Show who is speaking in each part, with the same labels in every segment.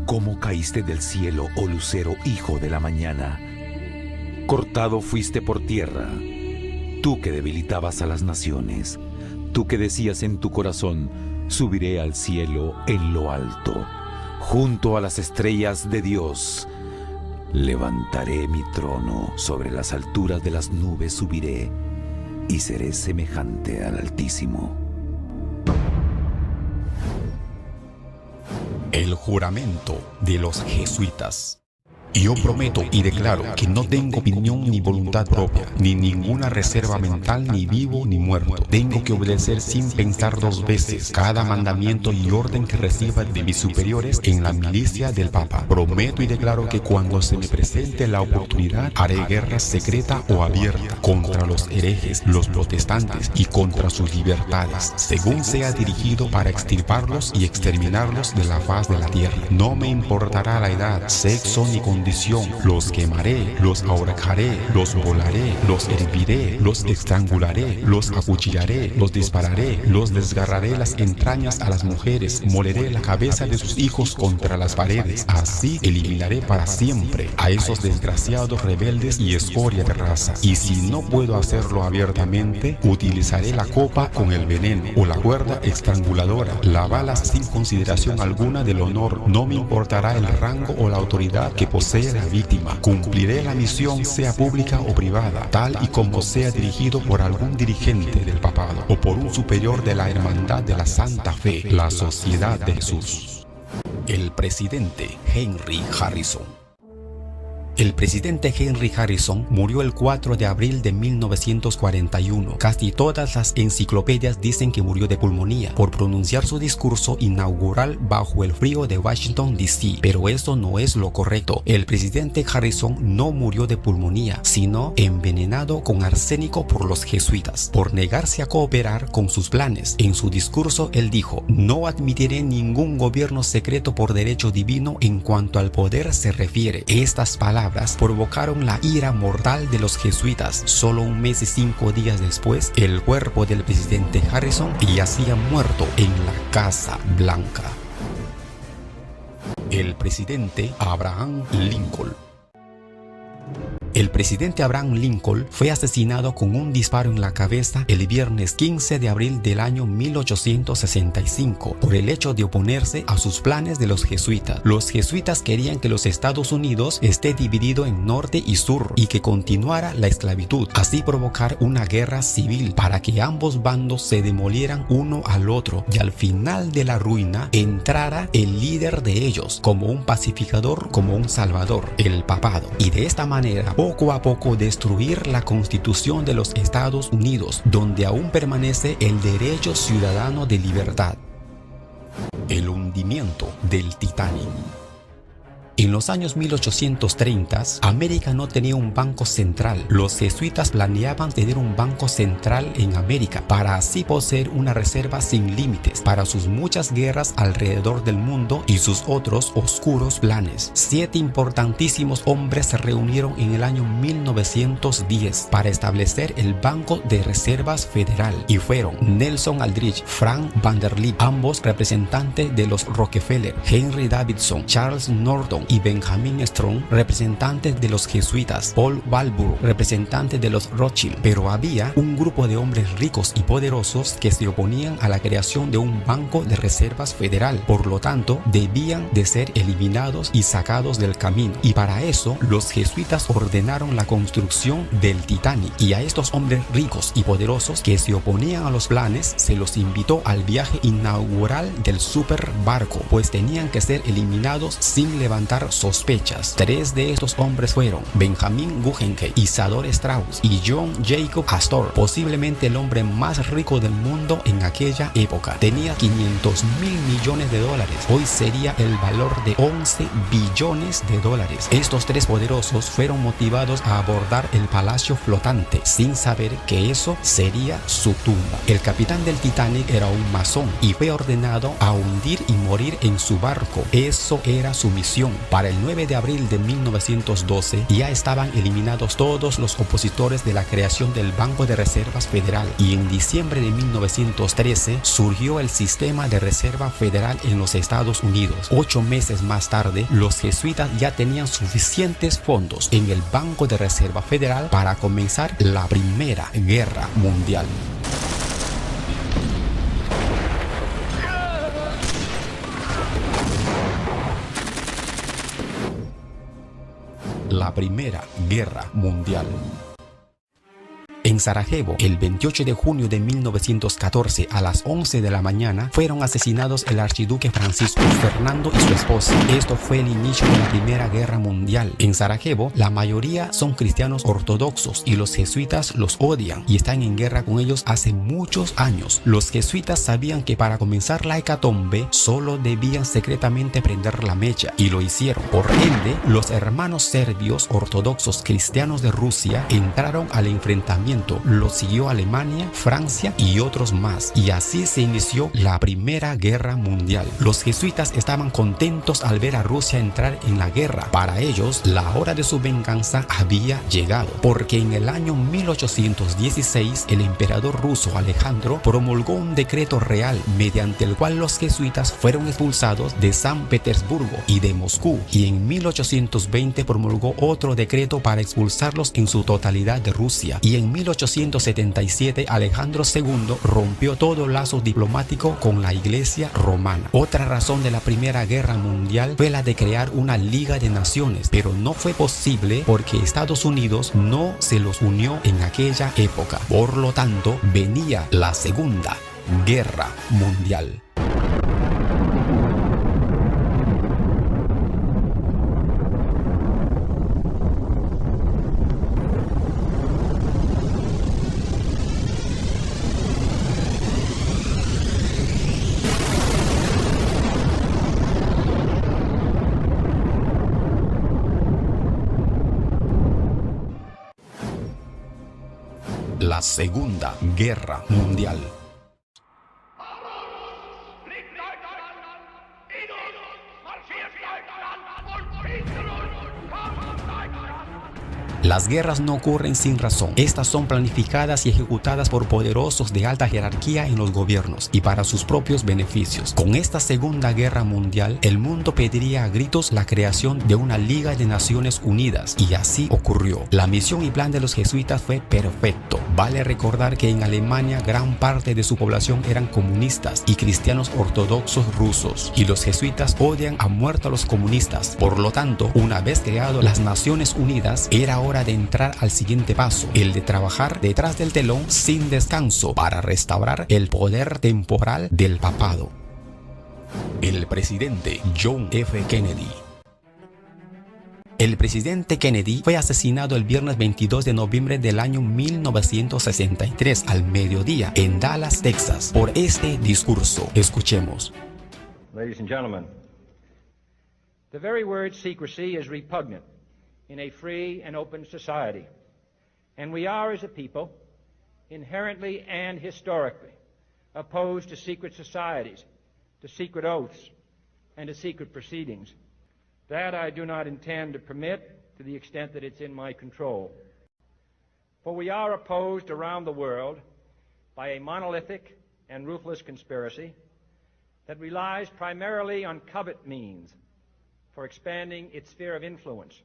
Speaker 1: ¿Cómo caíste del cielo, oh lucero, hijo de la mañana? Cortado fuiste por tierra, tú que debilitabas a las naciones, tú que decías en tu corazón, subiré al cielo en lo alto, junto a las estrellas de Dios. Levantaré mi trono, sobre las alturas de las nubes subiré, y seré semejante al Altísimo.
Speaker 2: El juramento de los jesuitas. Yo prometo y declaro que no tengo opinión ni voluntad propia, ni ninguna reserva mental, ni vivo ni muerto. Tengo que obedecer sin pensar dos veces cada mandamiento y orden que reciba de mis superiores en la milicia del Papa. Prometo y declaro que cuando se me presente la oportunidad, haré guerra secreta o abierta contra los herejes, los protestantes y contra sus libertades, según sea dirigido para extirparlos y exterminarlos de la faz de la tierra. No me importará la edad, sexo ni condición. Los quemaré, los ahorcaré, los volaré, los herviré, los estrangularé, los acuchillaré, los dispararé, los desgarraré las entrañas a las mujeres, moleré la cabeza de sus hijos contra las paredes. Así eliminaré para siempre a esos desgraciados rebeldes y escoria de raza. Y si no puedo hacerlo abiertamente, utilizaré la copa con el veneno o la cuerda estranguladora, la bala sin consideración alguna del honor. No me importará el rango o la autoridad que posea la víctima. Cumpliré la misión, sea pública o privada, tal y como sea dirigido por algún dirigente del papado o por un superior de la Hermandad de la Santa Fe, la Sociedad de Jesús. El presidente Henry Harrison. El presidente Henry Harrison murió el 4 de abril de 1941. Casi todas las enciclopedias dicen que murió de pulmonía por pronunciar su discurso inaugural bajo el frío de Washington, D.C. Pero eso no es lo correcto. El presidente Harrison no murió de pulmonía, sino envenenado con arsénico por los jesuitas, por negarse a cooperar con sus planes. En su discurso, él dijo: "No admitiré ningún gobierno secreto por derecho divino en cuanto al poder se refiere". Estas palabras provocaron la ira mortal de los jesuitas. Solo un mes y 5 días después, el cuerpo del presidente Harrison yacía muerto en la Casa Blanca. El presidente Abraham Lincoln. El presidente Abraham Lincoln fue asesinado con un disparo en la cabeza el viernes 15 de abril del año 1865 por el hecho de oponerse a sus planes de los jesuitas. Los jesuitas querían que los Estados Unidos esté dividido en norte y sur y que continuara la esclavitud, así provocar una guerra civil para que ambos bandos se demolieran uno al otro y al final de la ruina entrara el líder de ellos como un pacificador, como un salvador, el papado, y de esta manera poco a poco destruir la Constitución de los Estados Unidos, donde aún permanece el derecho ciudadano de libertad. El hundimiento del Titanic. En los años 1830, América no tenía un banco central. Los jesuitas planeaban tener un banco central en América para así poseer una reserva sin límites para sus muchas guerras alrededor del mundo y sus otros oscuros planes. 7 importantísimos hombres se reunieron en el año 1910 para establecer el Banco de Reservas Federal y fueron Nelson Aldrich, Frank Vanderlip, ambos representantes de los Rockefeller, Henry Davidson, Charles Norton y Benjamin Strong, representantes de los jesuitas, Paul Walbur, representante de los Rothschild. Pero había un grupo de hombres ricos y poderosos que se oponían a la creación de un banco de reservas federal, por lo tanto debían de ser eliminados y sacados del camino, y para eso los jesuitas ordenaron la construcción del Titanic, y a estos hombres ricos y poderosos que se oponían a los planes se los invitó al viaje inaugural del super barco, pues tenían que ser eliminados sin levantar sospechas. 3 de estos hombres fueron Benjamin Guggenheim, Isadore Strauss y John Jacob Astor, posiblemente el hombre más rico del mundo en aquella época. Tenía 500.000 millones de dólares. Hoy sería el valor de 11 billones de dólares. Estos 3 poderosos fueron motivados a abordar el palacio flotante sin saber que eso sería su tumba. El capitán del Titanic era un masón y fue ordenado a hundir y morir en su barco. Eso era su misión. Para el 9 de abril de 1912 ya estaban eliminados todos los opositores de la creación del Banco de Reservas Federal y en diciembre de 1913 surgió el Sistema de Reserva Federal en los Estados Unidos. 8 meses más tarde, los jesuitas ya tenían suficientes fondos en el Banco de Reserva Federal para comenzar la Primera Guerra Mundial. La Primera Guerra Mundial. En Sarajevo, el 28 de junio de 1914 a las 11 de la mañana, fueron asesinados el archiduque Francisco Fernando y su esposa. Esto fue el inicio de la Primera Guerra Mundial. En Sarajevo, la mayoría son cristianos ortodoxos y los jesuitas los odian y están en guerra con ellos hace muchos años. Los jesuitas sabían que para comenzar la hecatombe solo debían secretamente prender la mecha y lo hicieron. Por ende, los hermanos serbios ortodoxos cristianos de Rusia entraron al enfrentamiento. Lo siguió Alemania, Francia y otros más, y así se inició la Primera Guerra Mundial. Los jesuitas estaban contentos al ver a Rusia entrar en la guerra. Para ellos, la hora de su venganza había llegado, porque en el año 1816 el emperador ruso Alejandro promulgó un decreto real mediante el cual los jesuitas fueron expulsados de San Petersburgo y de Moscú, y en 1820 promulgó otro decreto para expulsarlos en su totalidad de Rusia, y en 1877 Alejandro II rompió todo lazo diplomático con la Iglesia romana. Otra razón de la Primera Guerra Mundial fue la de crear una Liga de Naciones, pero no fue posible porque Estados Unidos no se los unió en aquella época. Por lo tanto, venía la Segunda Guerra Mundial. La Segunda Guerra Mundial. Las guerras no ocurren sin razón. Estas son planificadas y ejecutadas por poderosos de alta jerarquía en los gobiernos y para sus propios beneficios. Con esta Segunda Guerra Mundial, el mundo pediría a gritos la creación de una Liga de Naciones Unidas, y así ocurrió. La misión y plan de los jesuitas fue perfecto. Vale recordar que en Alemania gran parte de su población eran comunistas y cristianos ortodoxos rusos, y los jesuitas odian a muerte a los comunistas. Por lo tanto, una vez creado las Naciones Unidas, era hora de entrar al siguiente paso, el de trabajar detrás del telón sin descanso para restaurar el poder temporal del papado. El presidente John F. Kennedy. El presidente Kennedy fue asesinado el viernes 22 de noviembre del año 1963 al mediodía en Dallas, Texas, por este discurso. Escuchemos.
Speaker 3: Ladies and gentlemen, the very word secrecy is repugnant in a free and open society, and we are, as a people, inherently and historically opposed to secret societies, to secret oaths, and to secret proceedings. That I do not intend to permit to the extent that it's in my control. For we are opposed around the world by a monolithic and ruthless conspiracy that relies primarily on covert means for expanding its sphere of influence,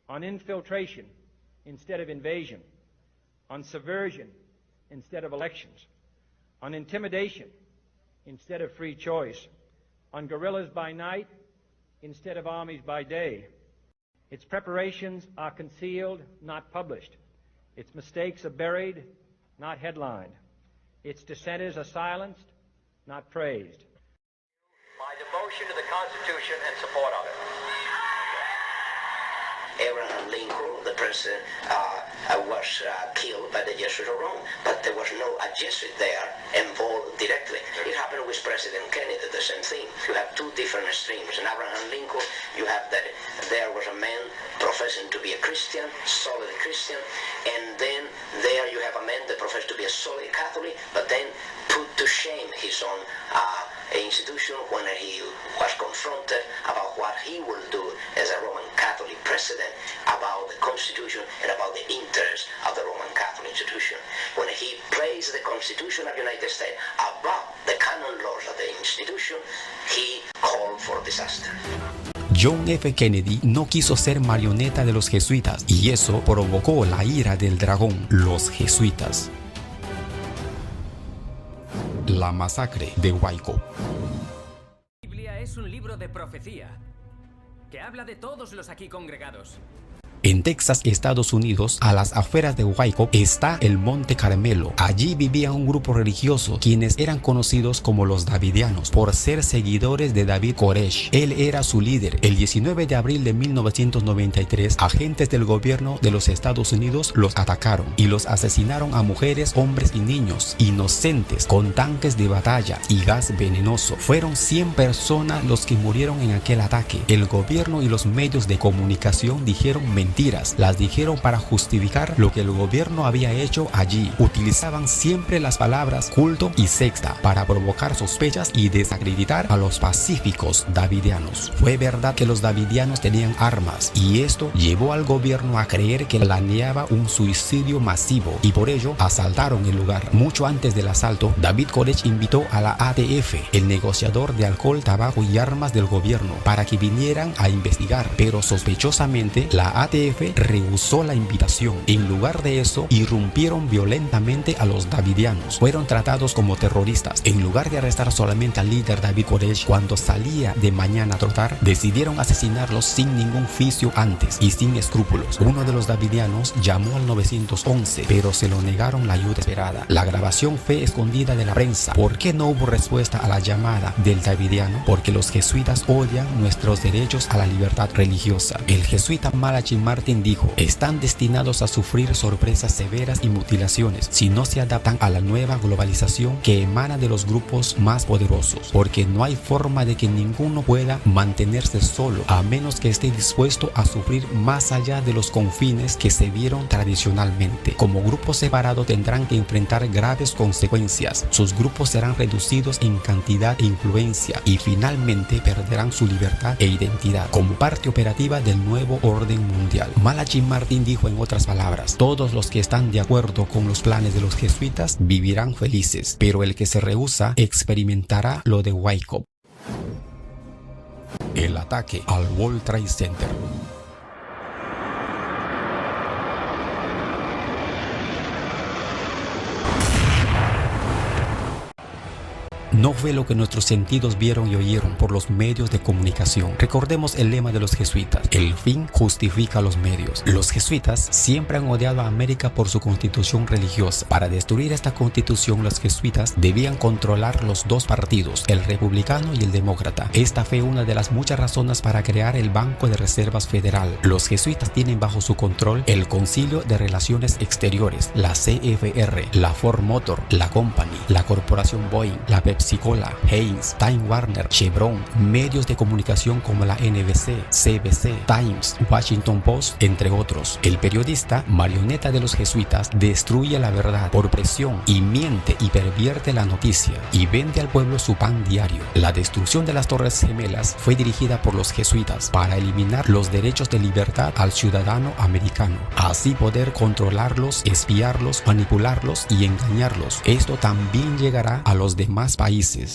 Speaker 3: on infiltration instead of invasion, on subversion instead of elections, on intimidation instead of free choice, on guerrillas by night instead of armies by day. Its preparations are concealed, not published. Its mistakes are buried, not headlined. Its dissenters are silenced, not praised.
Speaker 4: My devotion to the Constitution and support of it.
Speaker 5: Abraham Lincoln, the president, was killed by the Jesuits of Rome, but there was no Jesuit there involved directly. It happened with President Kennedy, the same thing. You have two different streams. In Abraham Lincoln, you have that there was a man professing to be a Christian, solid Christian, and then there you have a man that professed to be a solid Catholic, but then put to shame his own institution when he was confronted about what he will do president about the Constitution and about the interests of the Roman Catholic institution. When he placed the Constitution of the United States above the canon laws of the institution, he called for disaster.
Speaker 2: John F. Kennedy no quiso ser marioneta de los jesuitas y eso provocó la ira del dragón, los jesuitas. La masacre de Waco.
Speaker 6: La Biblia es un libro de profecía que habla de todos los aquí congregados.
Speaker 2: En Texas, Estados Unidos, a las afueras de Waco, está el Monte Carmelo. Allí vivía un grupo religioso, quienes eran conocidos como los Davidianos, por ser seguidores de David Koresh. Él era su líder. El 19 de abril de 1993, agentes del gobierno de los Estados Unidos los atacaron y los asesinaron a mujeres, hombres y niños inocentes con tanques de batalla y gas venenoso. Fueron 100 personas los que murieron en aquel ataque. El gobierno y los medios de comunicación dijeron mentiras. Las dijeron para justificar lo que el gobierno había hecho allí. Utilizaban siempre las palabras culto y secta para provocar sospechas y desacreditar a los pacíficos davidianos. Fue verdad que los davidianos tenían armas y esto llevó al gobierno a creer que planeaba un suicidio masivo y por ello asaltaron el lugar. Mucho antes del asalto, David Koresh invitó a la ATF, el negociador de alcohol, tabaco y armas del gobierno, para que vinieran a investigar, pero sospechosamente la ATF rehusó la invitación. En lugar de eso, irrumpieron violentamente a los davidianos. Fueron tratados como terroristas. En lugar de arrestar solamente al líder David Koresh cuando salía de mañana a trotar, decidieron asesinarlos sin ningún juicio antes y sin escrúpulos. Uno de los davidianos llamó al 911, pero se lo negaron la ayuda esperada. La grabación fue escondida de la prensa. ¿Por qué no hubo respuesta a la llamada del davidiano? Porque los jesuitas odian nuestros derechos a la libertad religiosa. El jesuita Malachi Martin dijo: están destinados a sufrir sorpresas severas y mutilaciones si no se adaptan a la nueva globalización que emana de los grupos más poderosos, porque no hay forma de que ninguno pueda mantenerse solo a menos que esté dispuesto a sufrir más allá de los confines que se vieron tradicionalmente. Como grupo separado tendrán que enfrentar graves consecuencias. Sus grupos serán reducidos en cantidad e influencia y finalmente perderán su libertad e identidad como parte operativa del nuevo orden mundial. Malachi Martin dijo en otras palabras: todos los que están de acuerdo con los planes de los jesuitas vivirán felices, pero el que se rehúsa experimentará lo de Waco. El ataque al World Trade Center. No fue lo que nuestros sentidos vieron y oyeron por los medios de comunicación. Recordemos el lema de los jesuitas: el fin justifica los medios. Los jesuitas siempre han odiado a América por su constitución religiosa. Para destruir esta constitución, los jesuitas debían controlar los dos partidos, el republicano y el demócrata. Esta fue una de las muchas razones para crear el Banco de Reservas Federal. Los jesuitas tienen bajo su control el Concilio de Relaciones Exteriores, la CFR, la Ford Motor, la Company, la Corporación Boeing, la Pepsi Cola, Heinz, Time Warner, Chevron, medios de comunicación como la NBC, CBC, Times, Washington Post, entre otros. El periodista, marioneta de los jesuitas, destruye la verdad por presión y miente y pervierte la noticia y vende al pueblo su pan diario. La destrucción de las Torres Gemelas fue dirigida por los jesuitas para eliminar los derechos de libertad al ciudadano americano, así poder controlarlos, espiarlos, manipularlos y engañarlos. Esto también llegará a los demás países.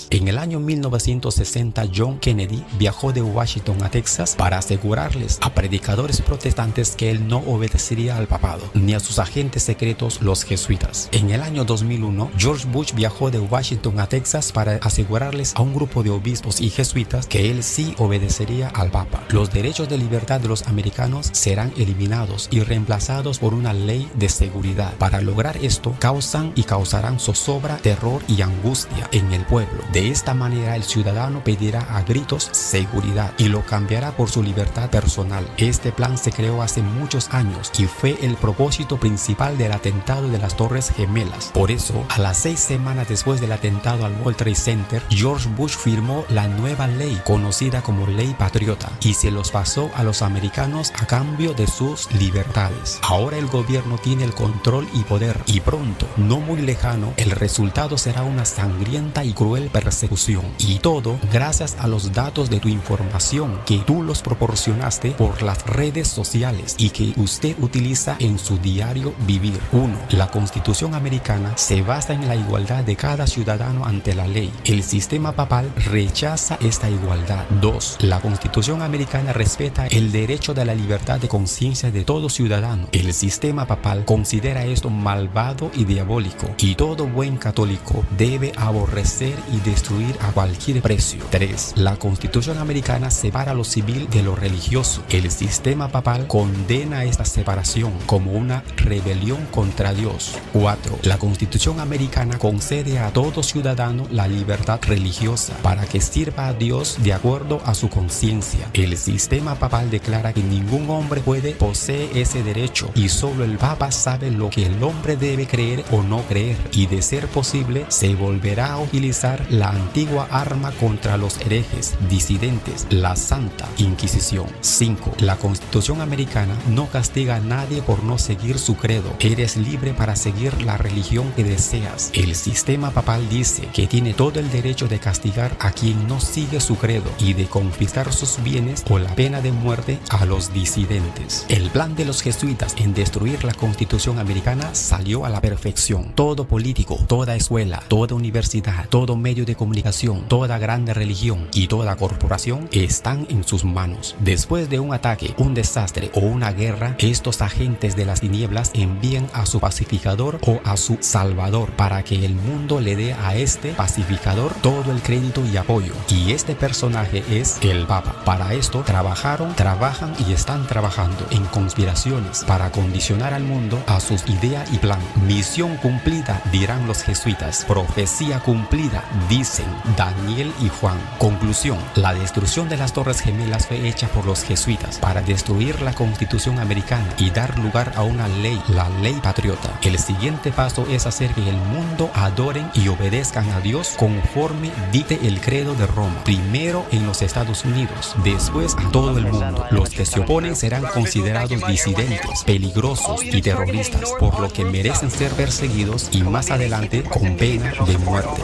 Speaker 2: En el año 1960, John Kennedy viajó de Washington a Texas para asegurarles a predicadores protestantes que él no obedecería al papado ni a sus agentes secretos, los jesuitas. En el año 2001, George Bush viajó de Washington a Texas para asegurarles a un grupo de obispos y jesuitas que él sí obedecería al papa. Los derechos de libertad de los americanos serán eliminados y reemplazados por una ley de seguridad. Para lograr esto, causan y causarán zozobra, terror y angustia en el pueblo. De esta manera, el ciudadano pedirá a gritos seguridad y lo cambiará por su libertad personal. Este plan se creó hace muchos años y fue el propósito principal del atentado de las Torres Gemelas. Por eso, a las 6 semanas después del atentado al World Trade Center, George Bush firmó la nueva ley conocida como Ley Patriota y se los pasó a los americanos a cambio de sus libertades. Ahora el gobierno tiene el control y poder y pronto, no muy lejano, el resultado será una sangrienta y cruel persecución. Y todo gracias a los datos de tu información que tú los proporcionaste por las redes sociales y que usted utiliza en su diario vivir. 1. La Constitución americana se basa en la igualdad de cada ciudadano ante la ley. El sistema papal rechaza esta igualdad. 2. La Constitución americana respeta el derecho de la libertad de conciencia de todo ciudadano. El sistema papal considera esto malvado y diabólico, y todo buen católico debe aborrecer y destruir a cualquier precio. 3. La Constitución americana separa lo civil de lo religioso. El sistema papal condena esta separación como una rebelión contra Dios. 4. La Constitución americana concede a todo ciudadano la libertad religiosa para que sirva a Dios de acuerdo a su conciencia. El sistema papal declara que ningún hombre posee ese derecho y solo el Papa sabe lo que el hombre debe creer o no creer, y de ser posible se volverá a utilizar la antigua arma contra los herejes, disidentes, la Santa Inquisición. 5. La Constitución americana no castiga a nadie por no seguir su credo. Eres libre para seguir la religión que deseas. El sistema papal dice que tiene todo el derecho de castigar a quien no sigue su credo y de confiscar sus bienes o la pena de muerte a los disidentes. El plan de los jesuitas en destruir la Constitución americana salió a la perfección. Todo político, toda escuela, toda universidad, todo medio de comunicación, toda grande religión y toda corporación están en sus manos. Después de un ataque, un desastre o una guerra, estos agentes de las tinieblas envían a su pacificador o a su salvador para que el mundo le dé a este pacificador todo el crédito y apoyo. Y este personaje es el Papa. Para esto trabajan y están trabajando en conspiraciones para condicionar al mundo a sus ideas y plan. Misión cumplida, dirán los jesuitas. Profecía cumplida, dicen Daniel y Juan. Conclusión: la destrucción de las Torres Gemelas fue hecha por los jesuitas para destruir la Constitución americana y dar lugar a una ley, la ley patriota. El siguiente paso es hacer que el mundo adoren y obedezcan a Dios conforme dicte el credo de Roma. Primero en los Estados Unidos, después a todo el mundo. Los que se oponen serán considerados disidentes, peligrosos y terroristas, por lo que merecen ser perseguidos y más adelante con pena de muerte.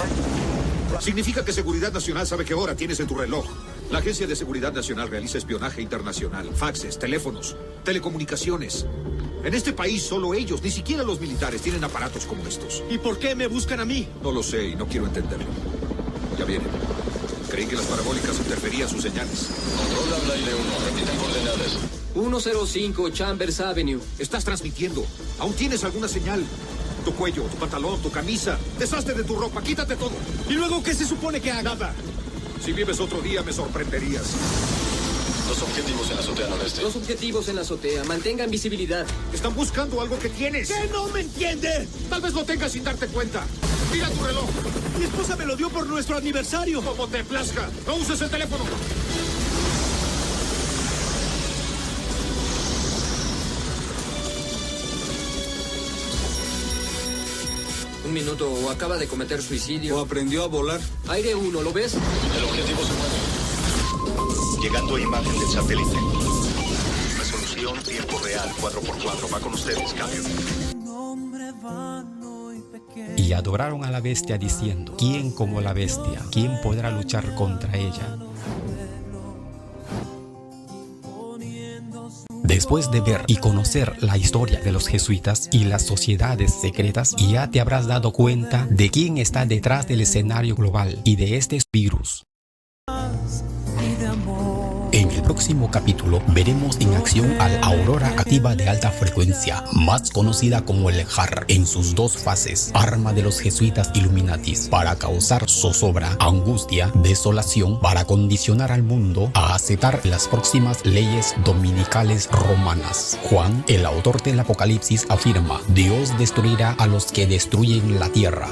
Speaker 7: Significa que Seguridad Nacional sabe qué hora tienes en tu reloj. La Agencia de Seguridad Nacional realiza espionaje internacional, faxes, teléfonos, telecomunicaciones. En este país solo ellos, ni siquiera los militares, tienen aparatos como estos.
Speaker 8: ¿Y por qué me buscan a mí?
Speaker 7: No lo sé y no quiero entenderlo. Ya vienen. Creí que las parabólicas interferían sus señales.
Speaker 9: Control habla aire 1, repiten coordenadas.
Speaker 10: 105 Chambers Avenue.
Speaker 7: Estás transmitiendo. ¿Aún tienes alguna señal? Tu cuello, tu pantalón, tu camisa. Deshazte de tu ropa, quítate todo.
Speaker 8: ¿Y luego qué se supone que haga?
Speaker 7: Nada. Si vives otro día me sorprenderías.
Speaker 9: Dos objetivos en la azotea noreste.
Speaker 10: Dos objetivos en la azotea. Mantengan visibilidad.
Speaker 7: Están buscando algo que tienes.
Speaker 8: ¿Qué no me entiende?
Speaker 7: Tal vez lo tengas sin darte cuenta. Mira tu reloj.
Speaker 8: Mi esposa me lo dio por nuestro aniversario.
Speaker 7: Como te plazca. No uses el teléfono.
Speaker 10: Un minuto, o acaba de cometer suicidio.
Speaker 8: O aprendió a volar.
Speaker 10: Aire 1, ¿lo ves?
Speaker 9: El objetivo se mueve. Llegando a imagen del satélite. Resolución tiempo real 4x4. Va con ustedes, cambio.
Speaker 2: Y adoraron a la bestia diciendo: ¿quién como la bestia? ¿Quién podrá luchar contra ella? Después de ver y conocer la historia de los jesuitas y las sociedades secretas, ya te habrás dado cuenta de quién está detrás del escenario global y de este virus. En el próximo capítulo veremos en acción al Aurora Activa de Alta Frecuencia, más conocida como el HAR, en sus dos fases, arma de los jesuitas Illuminatis, para causar zozobra, angustia, desolación, para condicionar al mundo a aceptar las próximas leyes dominicales romanas. Juan, el autor del Apocalipsis, afirma: Dios destruirá a los que destruyen la tierra.